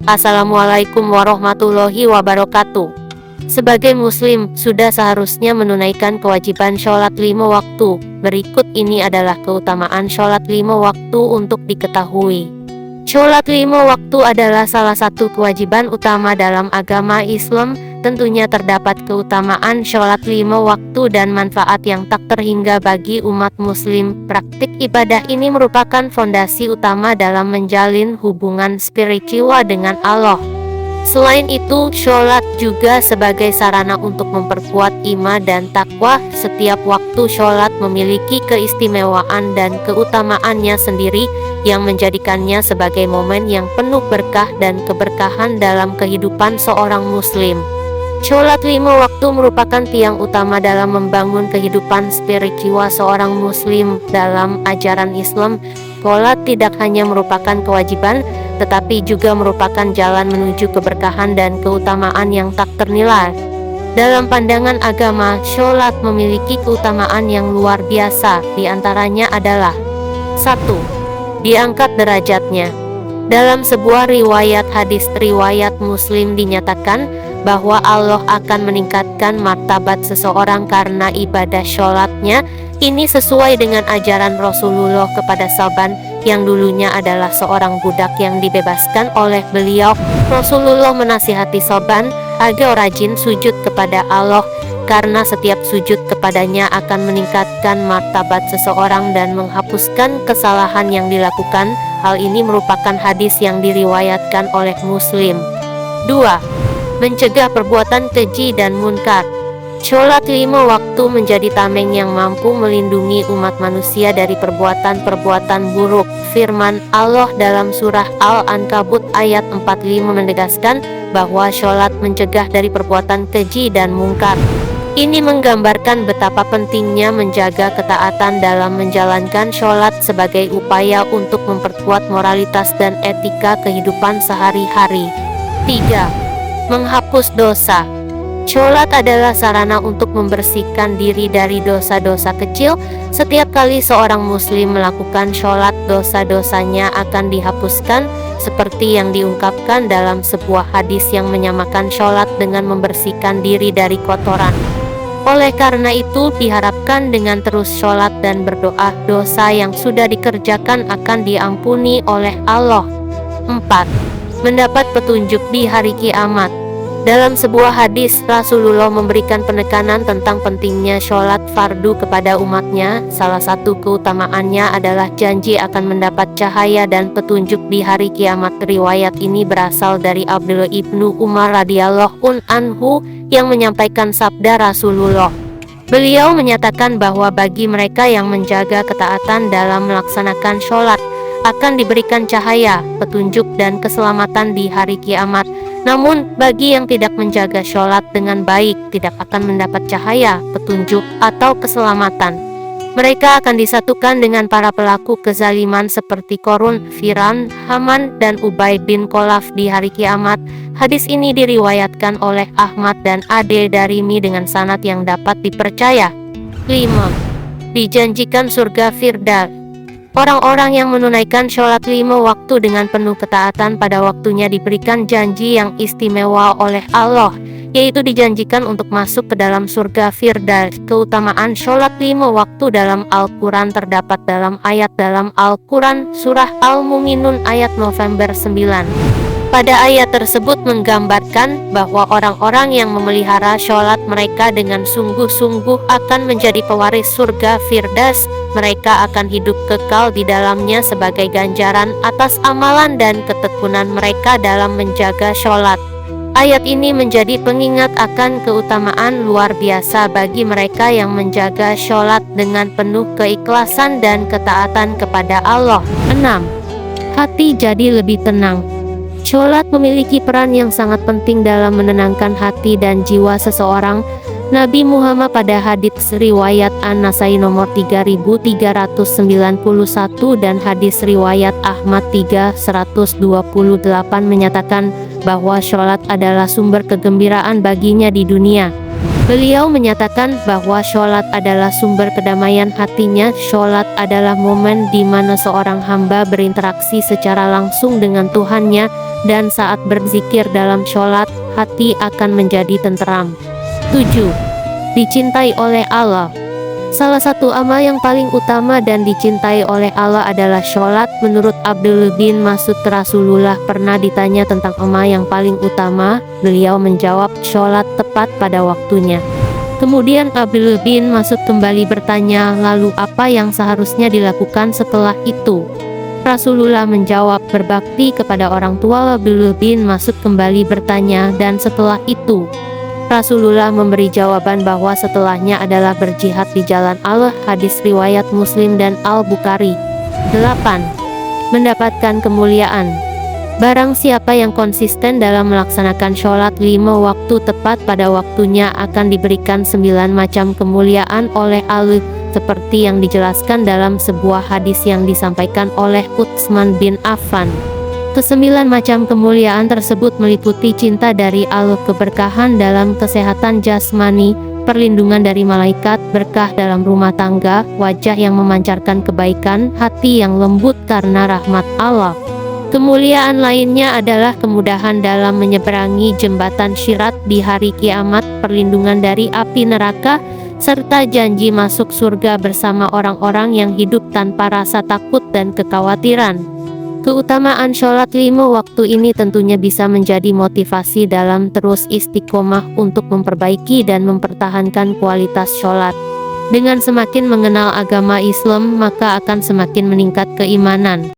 Assalamualaikum warahmatullahi wabarakatuh. Sebagai muslim, sudah seharusnya menunaikan kewajiban sholat 5 waktu. Berikut ini adalah keutamaan sholat 5 waktu untuk diketahui. Sholat 5 waktu adalah salah satu kewajiban utama dalam agama Islam. Tentunya terdapat keutamaan sholat 5 waktu dan manfaat yang tak terhingga bagi umat muslim. Praktik ibadah ini merupakan fondasi utama dalam menjalin hubungan spiritual dengan Allah. Selain itu, sholat juga sebagai sarana untuk memperkuat iman dan takwa. Setiap waktu sholat memiliki keistimewaan dan keutamaannya sendiri, yang menjadikannya sebagai momen yang penuh berkah dan keberkahan dalam kehidupan seorang muslim. Sholat 5 waktu merupakan tiang utama dalam membangun kehidupan spiritual seorang muslim. Dalam ajaran Islam, sholat tidak hanya merupakan kewajiban, tetapi juga merupakan jalan menuju keberkahan dan keutamaan yang tak ternilai. Dalam pandangan agama, sholat memiliki keutamaan yang luar biasa. Di antaranya adalah 1. Diangkat derajatnya. Dalam sebuah riwayat hadis riwayat Muslim dinyatakan bahwa Allah akan meningkatkan martabat seseorang karena ibadah sholatnya. Ini sesuai dengan ajaran Rasulullah kepada Sauban, yang dulunya adalah seorang budak yang dibebaskan oleh beliau. Rasulullah menasihati Sauban agar rajin sujud kepada Allah, karena setiap sujud kepadanya akan meningkatkan martabat seseorang dan menghapuskan kesalahan yang dilakukan. Hal ini merupakan hadis yang diriwayatkan oleh Muslim. 2. Mencegah perbuatan keji dan munkar. Sholat 5 waktu menjadi tameng yang mampu melindungi umat manusia dari perbuatan-perbuatan buruk. Firman Allah dalam surah Al-Ankabut ayat 45 menegaskan bahwa sholat mencegah dari perbuatan keji dan munkar. Ini menggambarkan betapa pentingnya menjaga ketaatan dalam menjalankan sholat sebagai upaya untuk memperkuat moralitas dan etika kehidupan sehari-hari. 3. Menghapus dosa. Sholat adalah sarana untuk membersihkan diri dari dosa-dosa kecil. Setiap kali seorang muslim melakukan sholat, dosa-dosanya akan dihapuskan, seperti yang diungkapkan dalam sebuah hadis yang menyamakan sholat dengan membersihkan diri dari kotoran. Oleh karena itu, diharapkan dengan terus sholat dan berdoa, dosa yang sudah dikerjakan akan diampuni oleh Allah. 4. Mendapat petunjuk di hari kiamat. Dalam sebuah hadis, Rasulullah memberikan penekanan tentang pentingnya sholat fardu kepada umatnya. Salah satu keutamaannya adalah janji akan mendapat cahaya dan petunjuk di hari kiamat. Riwayat ini berasal dari Abdullah ibnu Umar radhiyallahu anhu yang menyampaikan sabda Rasulullah. Beliau menyatakan bahwa bagi mereka yang menjaga ketaatan dalam melaksanakan sholat, akan diberikan cahaya, petunjuk dan keselamatan di hari kiamat. Namun, bagi yang tidak menjaga sholat dengan baik, tidak akan mendapat cahaya, petunjuk, atau keselamatan. Mereka akan disatukan dengan para pelaku kezaliman seperti Korun, Firan, Haman, dan Ubay bin Khalaf di hari kiamat. Hadis ini diriwayatkan oleh Ahmad dan Ad-Darimi dengan sanad yang dapat dipercaya. 5. Dijanjikan surga Firdaus. Orang-orang yang menunaikan sholat 5 waktu dengan penuh ketaatan pada waktunya diberikan janji yang istimewa oleh Allah, yaitu dijanjikan untuk masuk ke dalam surga Firdaus. Keutamaan sholat 5 waktu dalam Al-Quran terdapat dalam ayat dalam Al-Quran surah Al-Mu'minun ayat November 9. Pada ayat tersebut menggambarkan bahwa orang-orang yang memelihara sholat mereka dengan sungguh-sungguh akan menjadi pewaris surga Firdaus. Mereka akan hidup kekal di dalamnya sebagai ganjaran atas amalan dan ketekunan mereka dalam menjaga sholat. Ayat ini menjadi pengingat akan keutamaan luar biasa bagi mereka yang menjaga sholat dengan penuh keikhlasan dan ketaatan kepada Allah. 6. Hati jadi lebih tenang. Sholat memiliki peran yang sangat penting dalam menenangkan hati dan jiwa seseorang. Nabi Muhammad pada hadits riwayat An-Nasai nomor 3391 dan hadis riwayat Ahmad 3128 menyatakan bahwa sholat adalah sumber kegembiraan baginya di dunia. Beliau menyatakan bahwa sholat adalah sumber kedamaian hatinya. Sholat adalah momen di mana seorang hamba berinteraksi secara langsung dengan Tuhannya. dan saat berzikir dalam sholat, hati akan menjadi tenteram. 7. Dicintai oleh Allah. Salah satu amal yang paling utama dan dicintai oleh Allah adalah sholat. Menurut Abdullah bin Mas'ud, Rasulullah pernah ditanya tentang amal yang paling utama. Beliau menjawab, sholat tepat pada waktunya. Kemudian Abdullah bin Mas'ud kembali bertanya, lalu apa yang seharusnya dilakukan setelah itu? Rasulullah menjawab, berbakti kepada orang tua. Abdullah bin Mas'ud kembali bertanya, dan setelah itu? Rasulullah memberi jawaban bahwa setelahnya adalah berjihad di jalan Allah. Hadis riwayat Muslim dan Al-Bukhari. 8. Mendapatkan kemuliaan. Barang siapa yang konsisten dalam melaksanakan sholat 5 waktu tepat pada waktunya akan diberikan 9 macam kemuliaan oleh Allah, seperti yang dijelaskan dalam sebuah hadis yang disampaikan oleh Utsman bin Affan. Kesembilan macam kemuliaan tersebut meliputi cinta dari Allah, keberkahan dalam kesehatan jasmani, perlindungan dari malaikat, berkah dalam rumah tangga, wajah yang memancarkan kebaikan, hati yang lembut karena rahmat Allah. Kemuliaan lainnya adalah kemudahan dalam menyeberangi jembatan syirat di hari kiamat, perlindungan dari api neraka, serta janji masuk surga bersama orang-orang yang hidup tanpa rasa takut dan kekhawatiran. Keutamaan sholat 5 waktu ini tentunya bisa menjadi motivasi dalam terus istiqomah untuk memperbaiki dan mempertahankan kualitas sholat. Dengan semakin mengenal agama Islam, maka akan semakin meningkat keimanan.